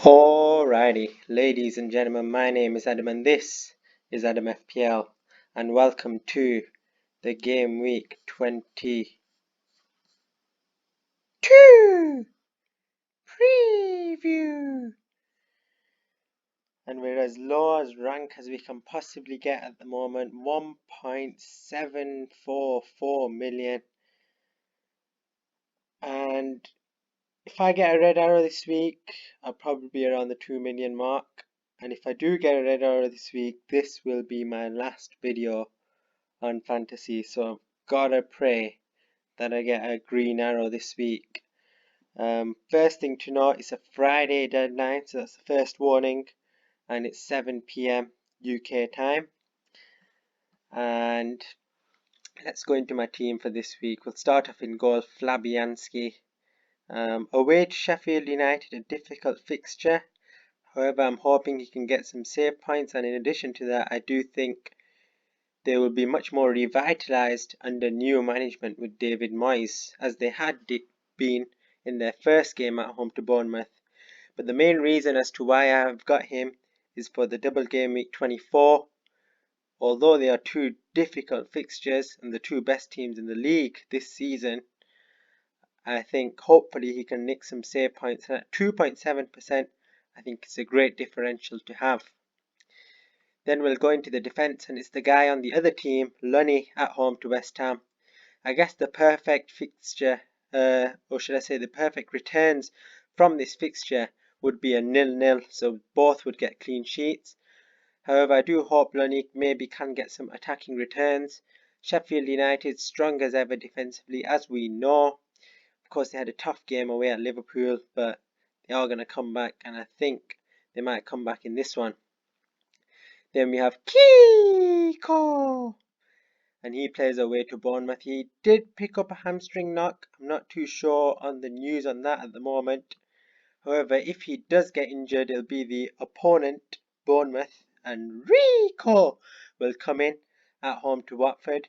Alrighty, ladies and gentlemen, my name is Adam and this is Adam FPL, and welcome to the Game Week 22 preview. And we're as low as rank as we can possibly get at the moment, 1.744 million. And if I get a red arrow this week, I'll probably be around the 2 million mark. And if I do get a red arrow this week, this will be my last video on fantasy, so I've gotta pray that I get a green arrow this week. First thing to note, it's a Friday deadline, so that's the first warning, and it's 7 p.m. UK time. And let's go into my team for this week. We'll start off in goal, Fabianski. Away to Sheffield United, a difficult fixture. However, I'm hoping he can get some save points, and in addition to that, I do think they will be much more revitalised under new management with David Moyes, as they had been in their first game at home to Bournemouth. But the main reason as to why I've got him is for the double game week 24. Although they are two difficult fixtures and the two best teams in the league this season, I think hopefully he can nick some save points. And at 2.7%, I think it's a great differential to have. Then we'll go into the defence, and it's the guy on the other team, Lunny, at home to West Ham. I guess the perfect fixture, or should I say the perfect returns from this fixture would be a 0-0, so both would get clean sheets. However, I do hope Lunny maybe can get some attacking returns. Sheffield United strong as ever defensively, as we know. Of course, they had a tough game away at Liverpool, but they are going to come back, and I think they might come back in this one. Then we have Kiko, and he plays away to Bournemouth. He did pick up a hamstring knock. I'm not too sure on the news on that at the moment. However, if he does get injured, it'll be the opponent, Bournemouth, and Rico will come in at home to Watford.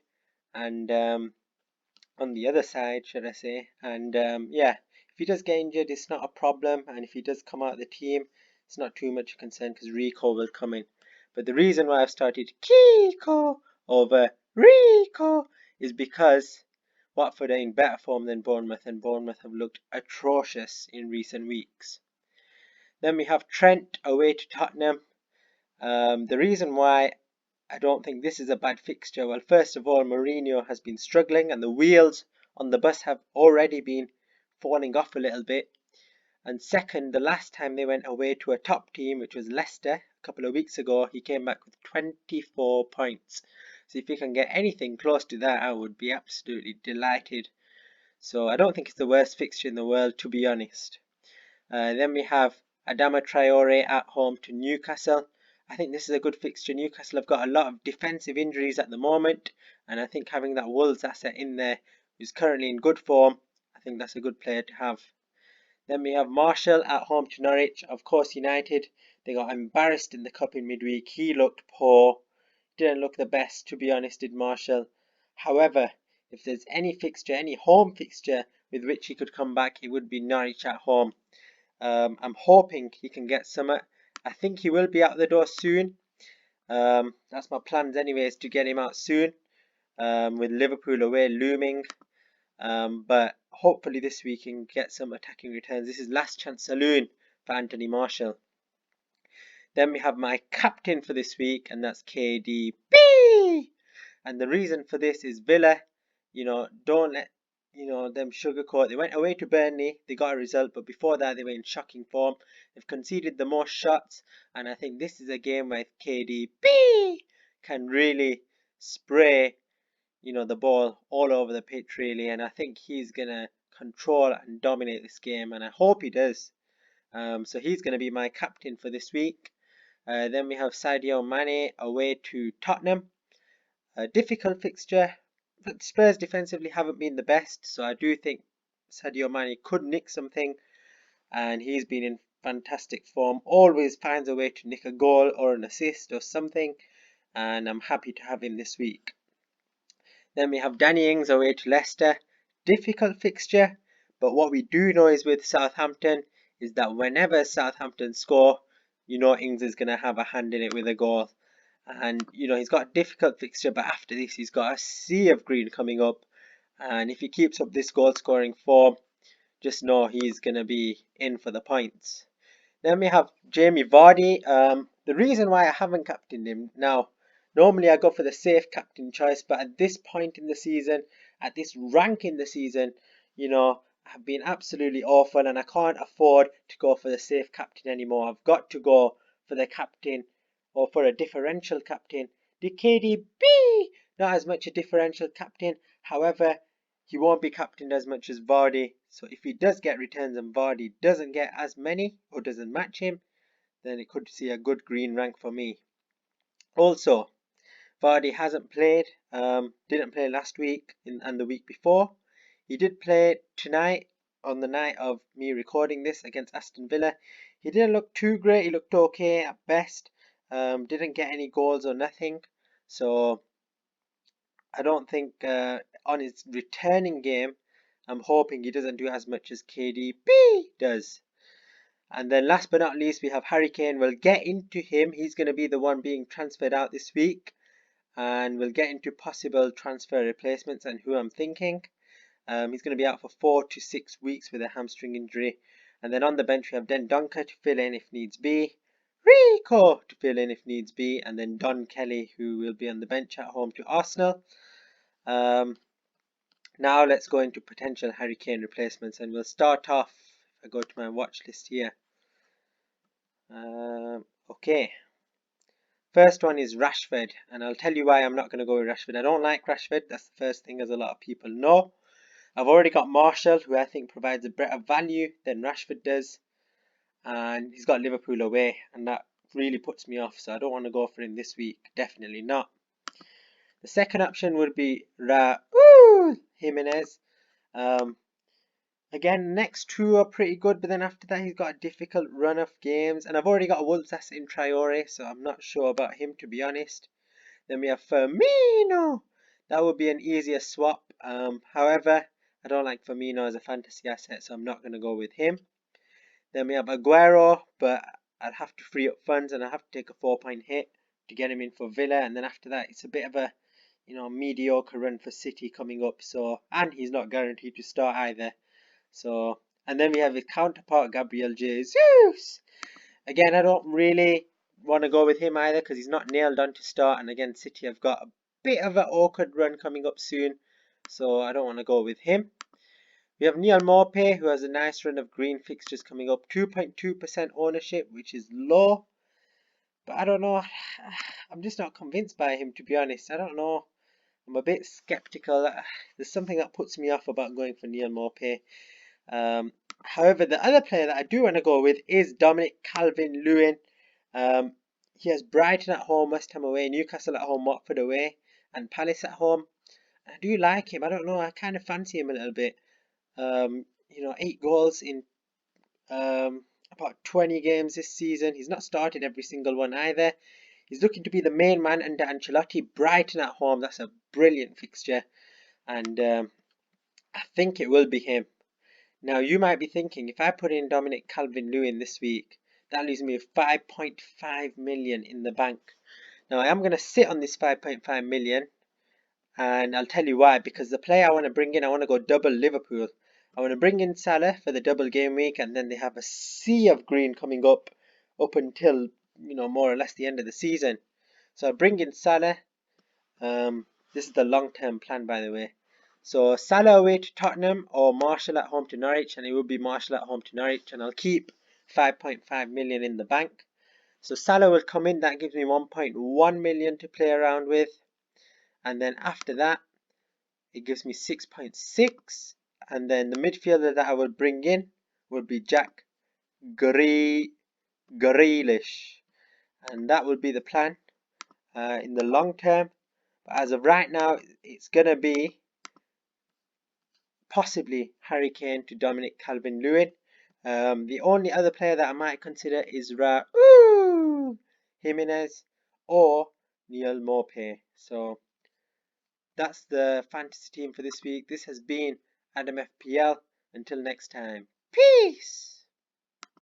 And on the other side, should I say. And yeah, if he does get injured, it's not a problem. And if he does come out of the team, it's not too much concern because Rico will come in. But the reason why I've started Kiko over Rico is because Watford are in better form than Bournemouth, and Bournemouth have looked atrocious in recent weeks. Then we have Trent away to Tottenham. The reason why I don't think this is a bad fixture, well, first of all, Mourinho has been struggling and the wheels on the bus have already been falling off a little bit. And second, the last time they went away to a top team, which was Leicester, a couple of weeks ago, he came back with 24 points. So if he can get anything close to that, I would be absolutely delighted. So I don't think it's the worst fixture in the world, to be honest. Then we have Adama Traore at home to Newcastle. I think this is a good fixture. Newcastle have got a lot of defensive injuries at the moment, and I think having that Wolves asset in there, who's currently in good form, I think that's a good player to have. Then we have Marshall at home to Norwich. Of course, United, they got embarrassed in the cup in midweek. He looked poor. Didn't look the best, to be honest, did Marshall. However, if there's any fixture, any home fixture with which he could come back, it would be Norwich at home. I'm hoping he can get some. I think he will be out the door soon. That's my plans anyways, to get him out soon. With Liverpool away looming. But hopefully this week he can get some attacking returns. This is last chance saloon for Anthony Marshall. Then we have my captain for this week, and that's KDB. And the reason for this is Villa. Don't let them sugarcoat. They went away to Burnley, they got a result, but before that they were in shocking form. They've conceded the most shots, and I think this is a game where KDB can really spray the ball all over the pitch really, and I think he's gonna control and dominate this game, and I hope he does. So he's gonna be my captain for this week. Then we have Sadio Mane away to Tottenham. A difficult fixture, but Spurs defensively haven't been the best, so I do think Sadio Mane could nick something, and he's been in fantastic form. Always finds a way to nick a goal or an assist or something, and I'm happy to have him this week. Then we have Danny Ings away to Leicester. Difficult fixture, but what we do know is with Southampton is that whenever Southampton score, Ings is going to have a hand in it with a goal. And, he's got a difficult fixture, but after this, he's got a sea of green coming up. And if he keeps up this goal scoring form, just know he's going to be in for the points. Then we have Jamie Vardy. The reason why I haven't captained him now, normally I go for the safe captain choice, but at this point in the season, at this rank in the season, I've been absolutely awful and I can't afford to go for the safe captain anymore. I've got to go for the captain or for a differential captain. The KDB, not as much a differential captain. However, he won't be captained as much as Vardy. So if he does get returns and Vardy doesn't get as many or doesn't match him, then it could see a good green rank for me. Also, Vardy hasn't played, didn't play last week and the week before. He did play tonight on the night of me recording this against Aston Villa. He didn't look too great, he looked okay at best. Didn't get any goals or nothing. So I don't think on his returning game, I'm hoping he doesn't do as much as KDB does. And then last but not least, we have Harry Kane. We'll get into him. He's going to be the one being transferred out this week. And we'll get into possible transfer replacements and who I'm thinking. He's going to be out for 4 to 6 weeks with a hamstring injury. And then on the bench, we have Dendoncker to fill in if needs be. Rico to fill in if needs be. And then Don Kelly, who will be on the bench at home to Arsenal. Now let's go into potential Harry Kane replacements, and we'll start off. If I go to my watch list here. Okay. First one is Rashford, and I'll tell you why I'm not going to go with Rashford. I don't like Rashford. That's the first thing, as a lot of people know. I've already got Martial, who I think provides a better value than Rashford does, and he's got Liverpool away, and that really puts me off. So I don't want to go for him this week. Definitely not. The second option would be Raúl Jimenez. Again, next two are pretty good, but then after that he's got a difficult run of games, and I've already got a Wolves asset in Traore, so I'm not sure about him, to be honest. Then we have Firmino. That would be an easier swap. However, I don't like Firmino as a fantasy asset, so I'm not going to go with him. Then we have Aguero, but I'll have to free up funds and I'll have to take a 4-point hit to get him in for Villa, and then after that it's a bit of a mediocre run for City coming up, so, and he's not guaranteed to start either. So, and then we have his counterpart Gabriel Jesus. Again, I don't really want to go with him either because he's not nailed on to start, and again City have got a bit of an awkward run coming up soon, so I don't want to go with him. We have Neal Maupay, who has a nice run of green fixtures coming up, 2.2% ownership, which is low, but I don't know, I'm just not convinced by him, to be honest. I don't know, I'm a bit skeptical. There's something that puts me off about going for Neal Maupay. However, the other player that I do want to go with is Dominic Calvert-Lewin. He has Brighton at home, West Ham away, Newcastle at home, Watford away, and Palace at home. I do like him. I don't know, I kind of fancy him a little bit. 8 goals in about 20 games this season. He's not started every single one either. He's looking to be the main man under Ancelotti. Brighton at home, that's a brilliant fixture, and I think it will be him. Now you might be thinking, if I put in Dominic Calvert-Lewin this week, that leaves me with 5.5 million in the bank. Now I am going to sit on this 5.5 million, and I'll tell you why. Because the player I want to bring in, I want to go double Liverpool. I want to bring in Salah for the double game week, and then they have a sea of green coming up until more or less the end of the season. So I bring in Salah. This is the long-term plan, by the way. So Salah away to Tottenham or Martial at home to Norwich, and it will be Martial at home to Norwich, and I'll keep 5.5 million in the bank. So Salah will come in, that gives me 1.1 million to play around with, and then after that it gives me 6.6, and then the midfielder that I will bring in will be Jack Grealish, and that will be the plan in the long term. But as of right now, it's going to be possibly Harry Kane to Dominic Calvert-Lewin. The only other player that I might consider is Raúl Jimenez or Neal Maupay. So that's the fantasy team for this week. This has been Adam FPL. Until next time, peace!